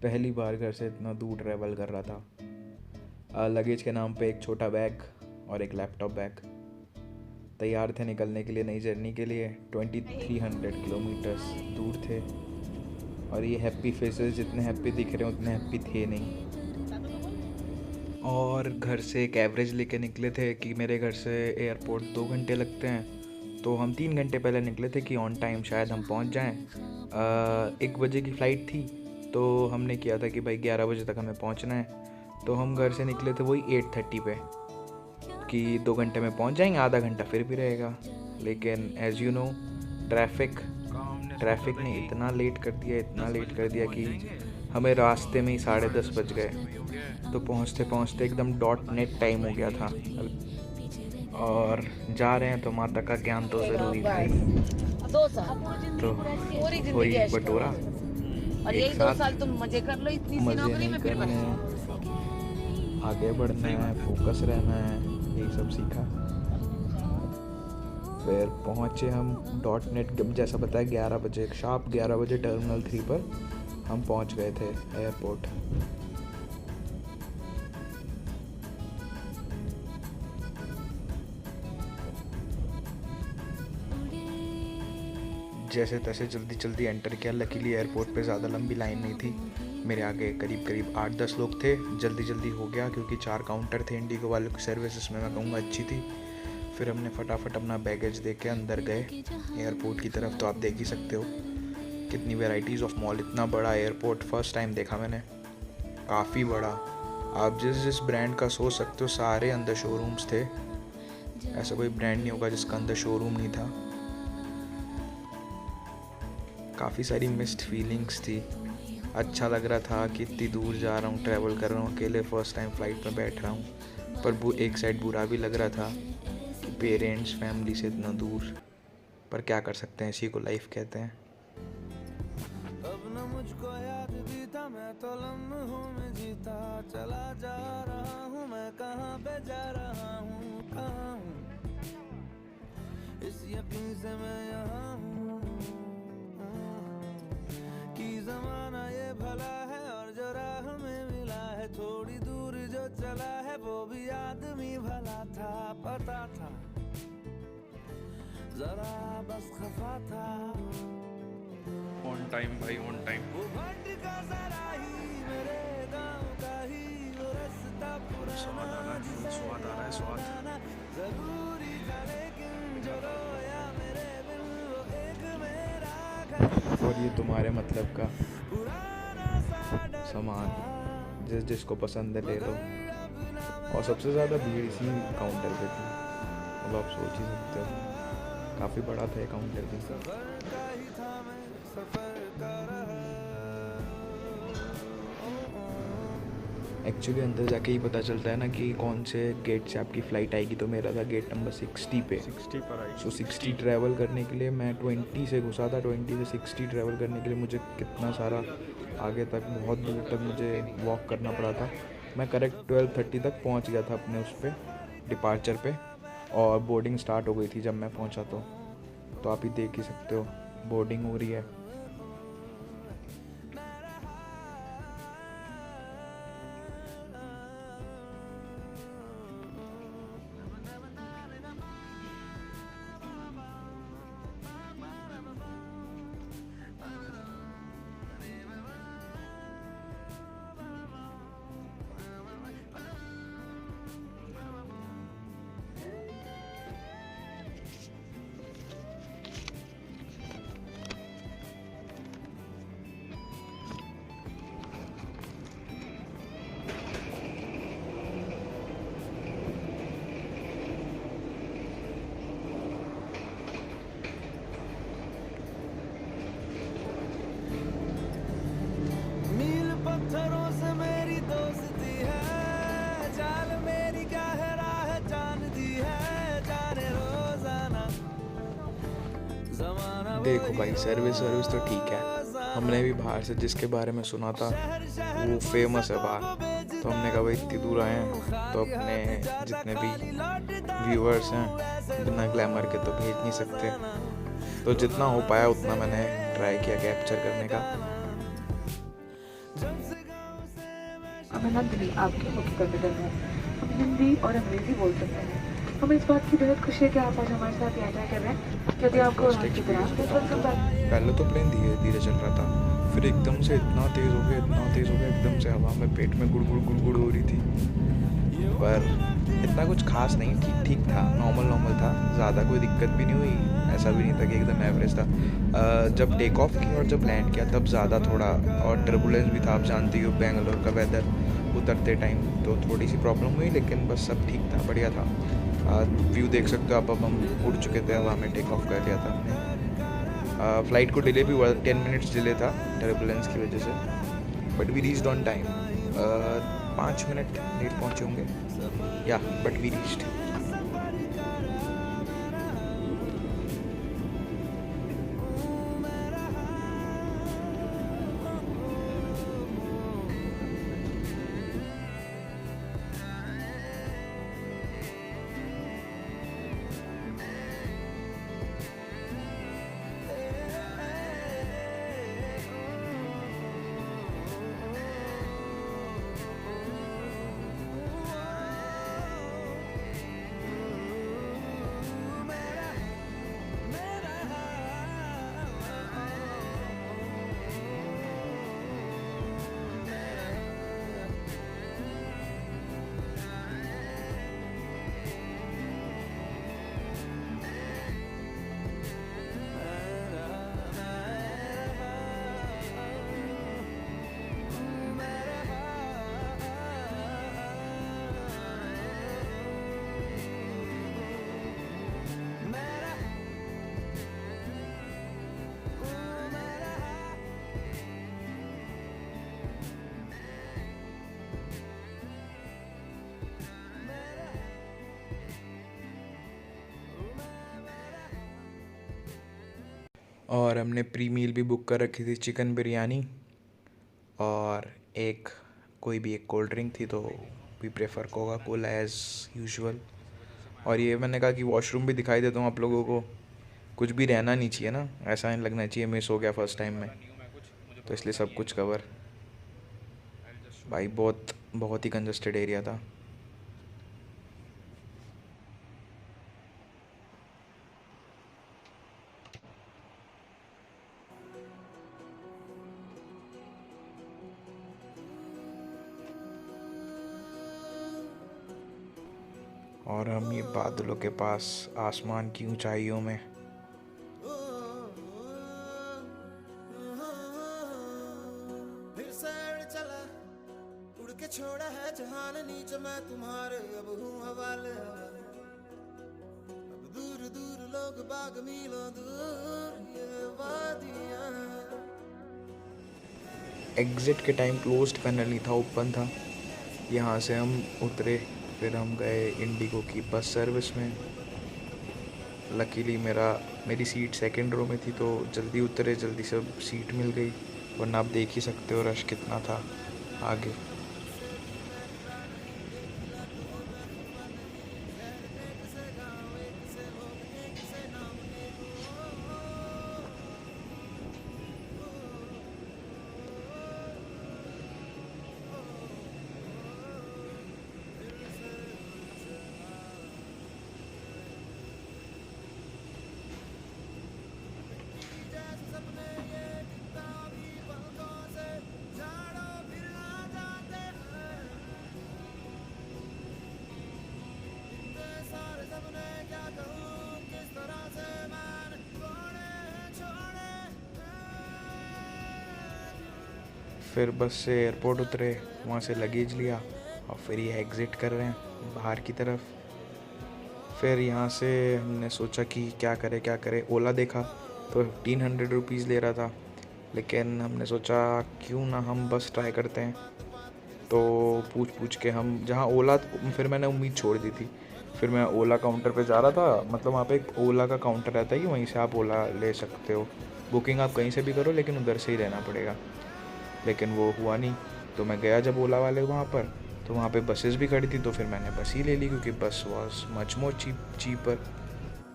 पहली बार घर से इतना दूर ट्रैवल कर रहा था। लगेज के नाम पे एक छोटा बैग और एक लैपटॉप बैग। तैयार थे निकलने के लिए नई जर्नी के लिए। 2300 किलोमीटर्स दूर थे और ये हैप्पी फेसेस जितने हैप्पी दिख रहे हैं उतने हैप्पी थे नहीं। और घर से एक एवरेज लेके निकले थे कि मेरे घर से एयरपोर्ट 2 घंटे लगते हैं, तो हम 3 घंटे पहले निकले थे कि ऑन टाइम शायद हम पहुंच जाएं। 1 बजे की फ़्लाइट थी, तो हमने किया था कि भाई 11 बजे तक हमें पहुंचना है। तो हम घर से निकले थे वही 8:30 पे कि 2 घंटे में पहुंच जाएंगे, आधा घंटा फिर भी रहेगा। लेकिन एज़ यू नो ट्रैफिक ने इतना लेट कर दिया कि हमें रास्ते में ही 10:30 बज गए। तो पहुंचते पहुंचते एकदम .net टाइम हो गया था। और जा रहे हैं तो माता का ज्ञान तो ज़रूरी है। तो वही बटोरा और यही 2 साल तुम मजे कर लो, इतनी सी नौकरी में फिर करने, आगे बढ़ना है, फोकस रहना है, यही सब सीखा। फिर पहुँचे हम .net जैसा बताया 11 बजे, शार्प 11 बजे टर्मिनल 3 पर हम पहुँच गए थे एयरपोर्ट। जैसे तैसे जल्दी एंटर किया। लकीली एयरपोर्ट पे ज़्यादा लंबी लाइन नहीं थी। मेरे आगे करीब 8-10 लोग थे। जल्दी हो गया क्योंकि 4 काउंटर थे। इंडिगो वालों की सर्विस इसमें मैं कहूँगा अच्छी थी। फिर हमने फटाफट अपना बैगेज दे के अंदर गए एयरपोर्ट की तरफ। तो आप देख ही सकते हो कितनी वेराइटीज़ ऑफ मॉल। इतना बड़ा एयरपोर्ट फर्स्ट टाइम देखा मैंने, काफ़ी बड़ा। आप जिस ब्रांड का सोच सकते हो सारे अंदर शोरूम्स थे। ऐसा कोई ब्रांड नहीं होगा जिसका अंदर शोरूम नहीं था। काफ़ी सारी मिक्स्ड फीलिंग्स थी। अच्छा लग रहा था कि इतनी दूर जा रहा हूँ, ट्रैवल कर रहा हूँ, अकेले फ़र्स्ट टाइम फ़्लाइट में बैठ रहा हूँ। पर एक साइड बुरा भी लग रहा था कि पेरेंट्स फैमिली से इतना दूर। पर क्या कर सकते हैं, इसी को लाइफ कहते हैं। अब न मुझको याद भी था, मैं तो लम्हों में जीता चला जा रहा हूँ। मैं कहाँ पे जा रहा हूँ, कहाँ हूँ, इस यकीन से मैं यहाँ हूँ कि ज़माना ये भला है और जो राह में मिला है। थोड़ी दूर जो चला है वो भी आदमी भला था। पता था जरा बस खफा था। ऑन टाइम भाई, ऑन टाइम। वो भट का जरा ही मेरे गाँव का ही वो रास्ता पुराना जिसे जरूरी था, लेकिन जो रोया मेरे बिन वो एक मेरा घर। और ये तुम्हारे मतलब का सामान जिसको पसंद है ले लो। और सबसे ज़्यादा भीड़ इसी काउंटर पे थी। अब आप सोच ही सकते हो, काफ़ी बड़ा था ये काउंटर भी। एक्चुअली अंदर जाके ही पता चलता है ना कि कौन से गेट से आपकी फ़्लाइट आएगी। तो मेरा था गेट नंबर 60 पे। 60 पर आई। सो 60 ट्रैवल करने के लिए मैं 20 से घुसा था। 20 से 60 ट्रैवल करने के लिए मुझे कितना सारा आगे तक, बहुत दूर तक मुझे वॉक करना पड़ा था। मैं करेक्ट 12:30 तक पहुंच गया था अपने उस पर डिपार्चर पे, और बोर्डिंग स्टार्ट हो गई थी जब मैं पहुंचा। तो आप ही देख ही सकते हो बोर्डिंग हो रही है। पत्थरों से मेरी दोस्ती है, चाल मेरी क्या है राह जान दी है, जाने रोजाना ज़माना। देखो भाई, सर्विस तो ठीक है। हमने भी बाहर से जिसके बारे में सुना था वो फेमस है बाहर। तो हमने कहा भाई इतनी दूर आए हैं तो अपने जितने भी व्यूअर्स हैं बिना ग्लैमर के तो भेज नहीं सकते। तो जितना हो पाया उतना मैंने ट्राई किया कैप्चर करने का। मैं नंदिनी आपकी मुख्य कंडक्टर हूँ। हम हिंदी और अंग्रेजी बोल सकते हैं। हमें इस बात की बेहद खुशी है कि आप आज हमारे साथ यात्रा कर रहे हैं। यदि आपको फर्स्ट उड़ान के दौरान एक्सपीरियंस नेटवर्क बताऊँ संपर्क तो पहले तो प्लेन धीरे धीरे चल रहा था, फिर एकदम से इतना तेज़ हो गया, इतना तेज़ हो गया, एकदम से हवा में पेट में गुड़गुड़ गुड़गुड़ हो रही थी। पर इतना कुछ खास नहीं, ठीक ठीक था, नॉर्मल था, ज़्यादा कोई दिक्कत भी नहीं हुई, ऐसा भी नहीं था कि एकदम एवरेज था। जब टेक ऑफ किया और जब लैंड किया तब ज़्यादा थोड़ा और टर्बुलेंस भी था, आप जानती हो बेंगलोर का वेदर उतरते टाइम, तो थोड़ी सी प्रॉब्लम हुई, लेकिन बस सब ठीक था, बढ़िया था। व्यू देख सकते हो आप, अब हम उड़ चुके थे, हवा में टेक ऑफ कर लिया था हमने। फ़्लाइट को डिले भी हुआ, 10 मिनट्स डिले था टर्बुलेंस की वजह से, but we reached on time. 5 minute late पहुँचे होंगे या, बट वी रीच्ड। और हमने प्री मील भी बुक कर रखी थी, चिकन बिरयानी और एक कोई भी एक कोल्ड ड्रिंक थी, तो we prefer Coca Cola as usual. और ये मैंने कहा कि वॉशरूम भी दिखाई देता हूँ आप लोगों को, कुछ भी रहना नहीं चाहिए ना, ऐसा नहीं लगना चाहिए मिस हो गया फर्स्ट टाइम में, तो इसलिए सब कुछ कवर। भाई बहुत ही कंजस्टेड एरिया था। और हम ये बादलों के पास आसमान की ऊंचाइयों में, फिर सैर चला उड़ के छोड़ा है जहान नीचे मैं तुम्हारे अब हूँ हवाले। अब दूर दूर लोग बाग मीलों दूर ये वादियाँ। एग्ज़िट के टाइम क्लोज्ड पैनल नहीं था, ओपन था। यहाँ से हम उतरे, फिर हम गए इंडिगो की बस सर्विस में। लकीली मेरी सीट सेकंड रो में थी, तो जल्दी उतरे, जल्दी सब सीट मिल गई, वरना आप देख ही सकते हो रश कितना था आगे। फिर बस से एयरपोर्ट उतरे, वहाँ से लगेज लिया और फिर ये एग्ज़िट कर रहे हैं बाहर की तरफ। फिर यहाँ से हमने सोचा कि क्या करें, ओला देखा तो 1500 रुपीज़ ले रहा था, लेकिन हमने सोचा क्यों ना हम बस ट्राई करते हैं। तो पूछ के हम जहाँ ओला, फिर मैंने उम्मीद छोड़ दी थी। फिर मैं ओला काउंटर पे जा रहा था, मतलब वहाँ पे एक ओला का काउंटर रहता है कि वहीं से आप ओला ले सकते हो, बुकिंग आप कहीं से भी करो लेकिन उधर से ही रहना पड़ेगा। लेकिन वो हुआ नहीं, तो मैं गया जब ओला वाले वहाँ पर, तो वहाँ पे बसेस भी खड़ी थी, तो फिर मैंने बस ही ले ली, क्योंकि बस वॉज मच मोर चीपर।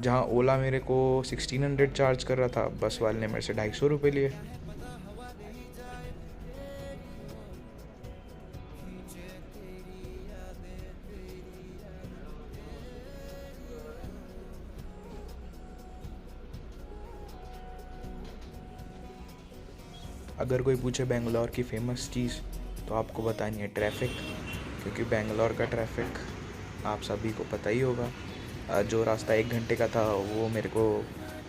जहाँ ओला मेरे को 1600 चार्ज कर रहा था, बस वाले ने मेरे से 250 रुपये लिए। अगर कोई पूछे बेंगलोर की फ़ेमस चीज़ तो आपको बतानी है ट्रैफिक, क्योंकि बेंगलोर का ट्रैफिक आप सभी को पता ही होगा। जो रास्ता 1 घंटे का था वो मेरे को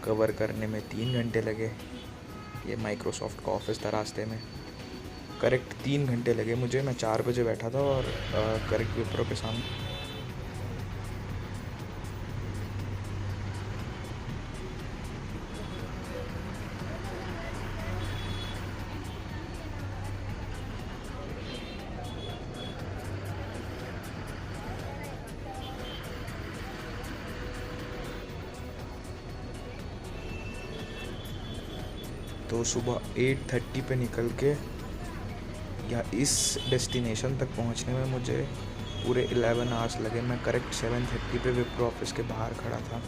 कवर करने में 3 घंटे लगे। ये माइक्रोसॉफ्ट का ऑफिस था रास्ते में, करेक्ट 3 घंटे लगे मुझे। मैं 4 बजे बैठा था और करेक्ट विप्रो के सामने। तो सुबह 8:30 पे निकल के या इस डेस्टिनेशन तक पहुंचने में मुझे पूरे 11 आवर्स लगे। मैं करेक्ट 7:30 पे विप्रो ऑफिस के बाहर खड़ा था।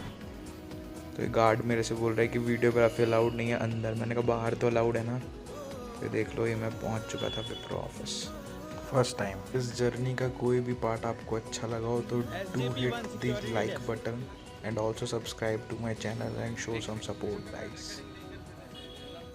तो ये गार्ड मेरे से बोल रहा है कि वीडियोग्राफी अलाउड नहीं है अंदर। मैंने कहा बाहर तो अलाउड है ना। तो देख लो, ये मैं पहुंच चुका था विप्रो ऑफिस फर्स्ट टाइम। इस जर्नी का कोई भी पार्ट आपको अच्छा लगा हो तो do hit the like button and also subscribe to my channel and show some support guys.